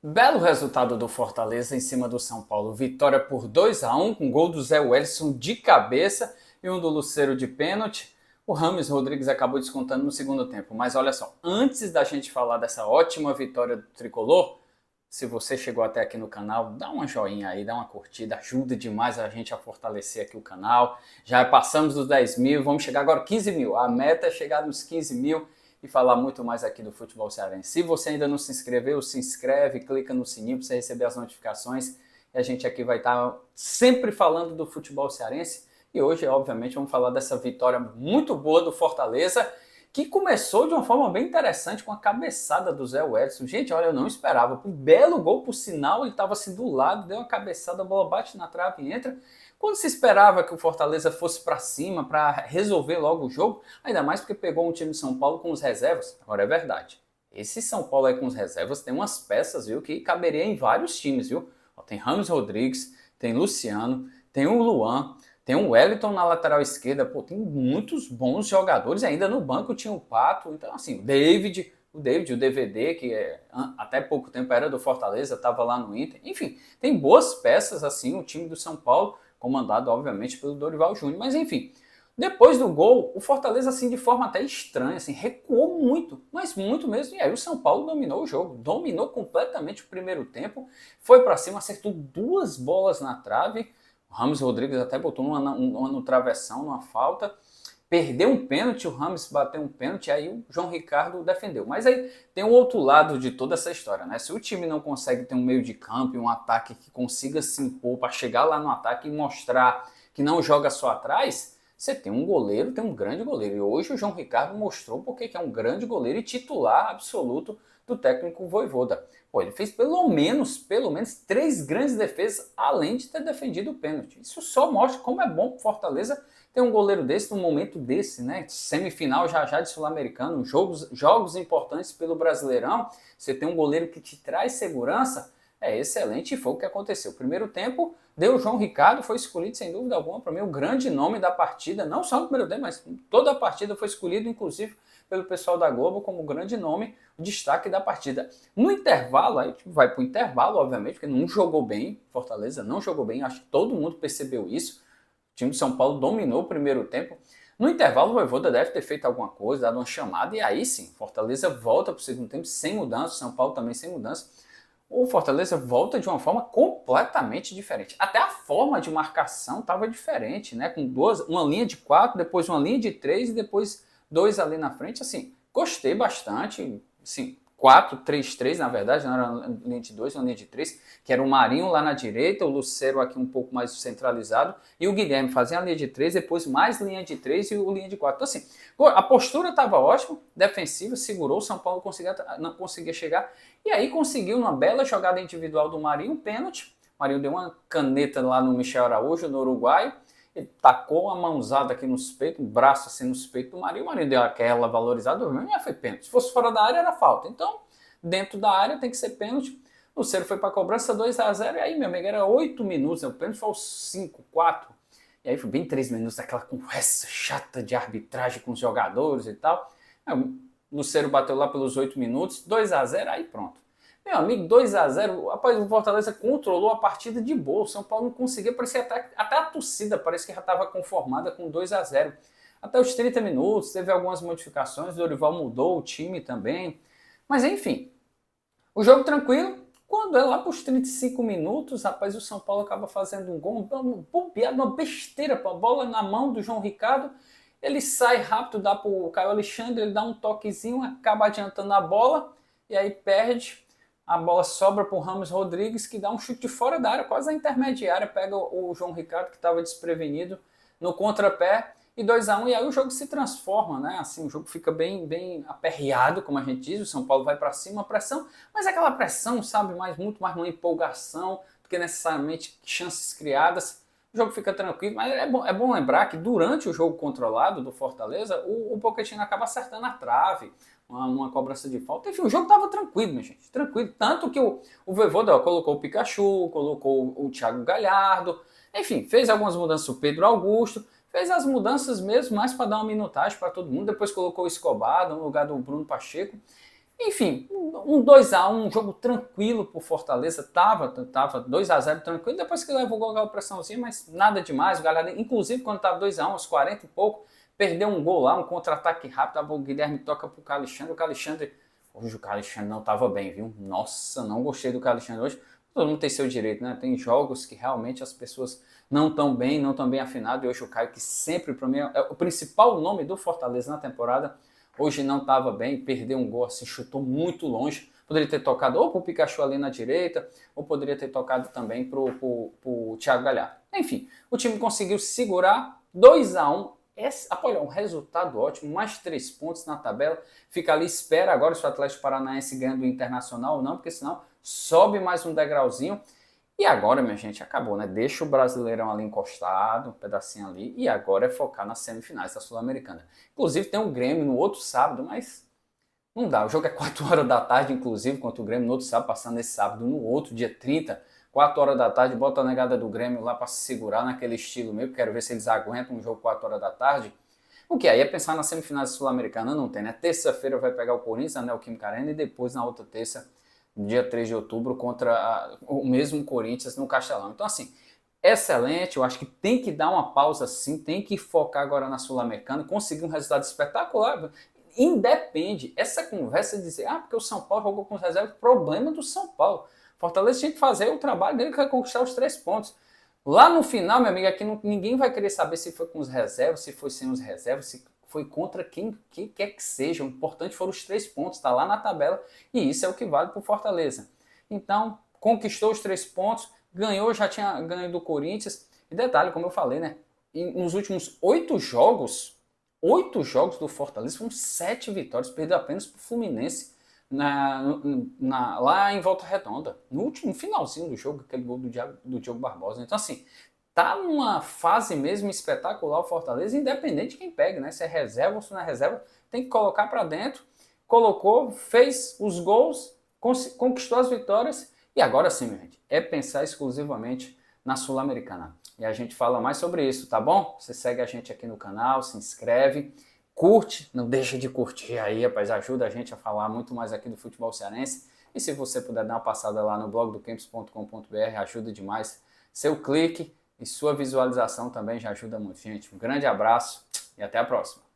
Belo resultado do Fortaleza em cima do São Paulo. Vitória por 2-1 com gol do Zé Wellison de cabeça e um do Lucero de pênalti. O Rames Rodrigues acabou descontando no segundo tempo. Mas olha só, antes da gente falar dessa ótima vitória do Tricolor, se você chegou até aqui no canal, dá uma joinha aí, dá uma curtida, ajuda demais a gente a fortalecer aqui o canal. Já passamos dos 10 mil, vamos chegar agora a 15 mil. A meta é chegar nos 15 mil e falar muito mais aqui do futebol cearense. Se você ainda não se inscreveu, se inscreve, clica no sininho para você receber as notificações. E a gente aqui vai estar sempre falando do futebol cearense. E hoje, obviamente, vamos falar dessa vitória muito boa do Fortaleza, que começou de uma forma bem interessante com a cabeçada do Zé Wellison. Gente, olha, eu não esperava. Um belo gol, por sinal, ele estava assim do lado, deu uma cabeçada, a bola bate na trave e entra. Quando se esperava que o Fortaleza fosse para cima para resolver logo o jogo, ainda mais porque pegou um time de São Paulo com os reservas. Agora é verdade. Esse São Paulo aí com os reservas tem umas peças, viu, que caberia em vários times, viu? Tem Rames Rodrigues, tem Luciano, tem o Luan, tem o Wellington na lateral esquerda, pô, tem muitos bons jogadores, ainda no banco tinha o Pato, então assim, o DVD, que até pouco tempo era do Fortaleza, estava lá no Inter, enfim, tem boas peças assim, o time do São Paulo, comandado obviamente pelo Dorival Júnior, mas enfim, depois do gol, o Fortaleza assim de forma até estranha, assim, recuou muito, mas muito mesmo, e aí o São Paulo dominou o jogo, dominou completamente o primeiro tempo, foi para cima, acertou duas bolas na trave. O Rames Rodrigues até botou uma no travessão, numa falta. Perdeu um pênalti, o Rames bateu um pênalti, aí o João Ricardo defendeu. Mas aí tem o outro lado de toda essa história, né? Se o time não consegue ter um meio de campo e um ataque que consiga se impor para chegar lá no ataque e mostrar que não joga só atrás, você tem um goleiro, tem um grande goleiro. E hoje o João Ricardo mostrou porque é um grande goleiro e titular absoluto do técnico Vojvoda. Pô, ele fez pelo menos 3 grandes defesas, além de ter defendido o pênalti. Isso só mostra como é bom pro Fortaleza ter um goleiro desse, num momento desse, né? Semifinal já de Sul-Americano, jogos importantes pelo Brasileirão, você tem um goleiro que te traz segurança, é excelente e foi o que aconteceu. Primeiro tempo, deu o João Ricardo, foi escolhido sem dúvida alguma, para mim o grande nome da partida, não só no primeiro tempo, mas toda a partida foi escolhido, inclusive pelo pessoal da Globo, como grande nome, o destaque da partida. No intervalo, aí vai para o intervalo, obviamente, porque não jogou bem, Fortaleza não jogou bem, acho que todo mundo percebeu isso. O time de São Paulo dominou o primeiro tempo. No intervalo, o Vojvoda deve ter feito alguma coisa, dado uma chamada, e aí sim, Fortaleza volta para o segundo tempo sem mudança, São Paulo também sem mudança. O Fortaleza volta de uma forma completamente diferente. Até a forma de marcação estava diferente, né? Com uma linha de 4, depois uma linha de 3 e depois 2 ali na frente. Assim, gostei bastante. Assim, 4-3-3, na verdade, não era uma linha de 2, uma linha de 3, que era o Marinho lá na direita, o Lucero aqui um pouco mais centralizado, e o Guilherme fazia a linha de 3, depois mais linha de 3 e o linha de 4. Então, assim, a postura estava ótima, defensiva, segurou, o São Paulo não conseguia chegar, e aí conseguiu, numa bela jogada individual do Marinho, um pênalti. O Marinho deu uma caneta lá no Michel Araújo, no uruguaio, ele tacou a mãozada aqui nos peitos, um braço assim nos peitos do Marinho. O Marinho deu aquela valorizada, e foi pênalti. Se fosse fora da área, era falta. Então, dentro da área tem que ser pênalti. O Lucero foi para a cobrança 2-0, e aí, meu amigo, era 8 minutos. O pênalti foi aos 5, 4. E aí foi bem 3 minutos daquela conversa chata de arbitragem com os jogadores e tal. Aí, o Lucero bateu lá pelos 8 minutos, 2-0, aí pronto. Meu amigo, 2-0, rapaz, o Fortaleza controlou a partida de boa. O São Paulo não conseguia, parecia até a torcida parece que já estava conformada com 2-0. Até os 30 minutos, teve algumas modificações, o Dorival mudou o time também. Mas enfim, o jogo tranquilo. Quando é lá para os 35 minutos, rapaz, o São Paulo acaba fazendo um gol, uma besteira, a bola na mão do João Ricardo. Ele sai rápido, dá para o Caio Alexandre, ele dá um toquezinho, acaba adiantando a bola e aí perde. A bola sobra para o Rames Rodrigues, que dá um chute de fora da área, quase na intermediária, pega o João Ricardo, que estava desprevenido, no contrapé, e 2-1, e aí o jogo se transforma, né? Assim, o jogo fica bem aperreado, como a gente diz, o São Paulo vai para cima, pressão, mas aquela pressão, sabe, muito mais uma empolgação do que necessariamente chances criadas. O jogo fica tranquilo, mas é bom lembrar que durante o jogo controlado do Fortaleza, o Pochettino acaba acertando a trave, uma cobrança de falta. Enfim, o jogo estava tranquilo, minha gente, tranquilo. Tanto que o Vojvoda colocou o Pikachu, colocou o Thiago Galhardo, enfim, fez algumas mudanças o Pedro Augusto, fez as mudanças mesmo mais para dar uma minutagem para todo mundo, depois colocou o Escobar no lugar do Bruno Pacheco. Enfim, um 2-1, um jogo tranquilo pro Fortaleza, tava 2-0 tranquilo, depois que levou o gol, aquela pressãozinha, mas nada demais, o galera, inclusive quando tava 2-1, aos 40 e pouco, perdeu um gol lá, um contra-ataque rápido, o Guilherme toca pro Calixandre, hoje o Calixandre não tava bem, viu? Nossa, não gostei do Calixandre hoje, todo mundo tem seu direito, né? Tem jogos que realmente as pessoas não tão bem afinado, e hoje o Caio, que sempre para mim é o principal nome do Fortaleza na temporada, hoje não estava bem, perdeu um gol assim, chutou muito longe. Poderia ter tocado ou para o Pikachu ali na direita, ou poderia ter tocado também para o Thiago Galhardo. Enfim, o time conseguiu segurar 2-1. Olha, um resultado ótimo, mais 3 pontos na tabela. Fica ali, espera agora se o Atlético Paranaense ganha do Internacional ou não, porque senão sobe mais um degrauzinho. E agora, minha gente, acabou, né? Deixa o Brasileirão ali encostado, um pedacinho ali, e agora é focar nas semifinais da Sul-Americana. Inclusive tem um Grêmio no outro sábado, mas não dá. O jogo é 4 horas da tarde, inclusive, contra o Grêmio no outro sábado, passando nesse sábado no outro, dia 30, 4 horas da tarde, bota a negada do Grêmio lá para se segurar naquele estilo mesmo, quero ver se eles aguentam um jogo 4 horas da tarde. O que aí é pensar na semifinais sul-americana, não tem, né? Terça-feira vai pegar o Corinthians, na Neoquímica Arena, e depois na outra terça, dia 3 de outubro, contra o mesmo Corinthians no Castelão. Então, assim, excelente, eu acho que tem que dar uma pausa sim, tem que focar agora na Sul-Americana, conseguir um resultado espetacular. Independe, essa conversa de dizer, porque o São Paulo jogou com os reservas, problema do São Paulo. Fortaleza tinha que fazer o trabalho dele, que é conquistar os 3 pontos. Lá no final, meu amigo, aqui ninguém vai querer saber se foi com os reservas, se foi sem os reservas, se foi contra quem quer que seja. O importante foram os 3 pontos, está lá na tabela, e isso é o que vale para o Fortaleza. Então, conquistou os 3 pontos, ganhou, já tinha ganho do Corinthians. E detalhe, como eu falei, né? Nos últimos 8 jogos do Fortaleza, foram 7 vitórias, perdeu apenas para o Fluminense lá em Volta Redonda. No último finalzinho do jogo, aquele gol do Diogo Barbosa. Então, assim, tá numa fase mesmo espetacular o Fortaleza, independente de quem pegue, né? Se é reserva ou se não é reserva, tem que colocar para dentro. Colocou, fez os gols, conquistou as vitórias. E agora sim, minha gente, é pensar exclusivamente na Sul-Americana. E a gente fala mais sobre isso, tá bom? Você segue a gente aqui no canal, se inscreve, curte, não deixa de curtir aí, rapaz, ajuda a gente a falar muito mais aqui do futebol cearense. E se você puder dar uma passada lá no blog do Camps.com.br, ajuda demais. Seu clique e sua visualização também já ajuda muito, gente. Um grande abraço e até a próxima.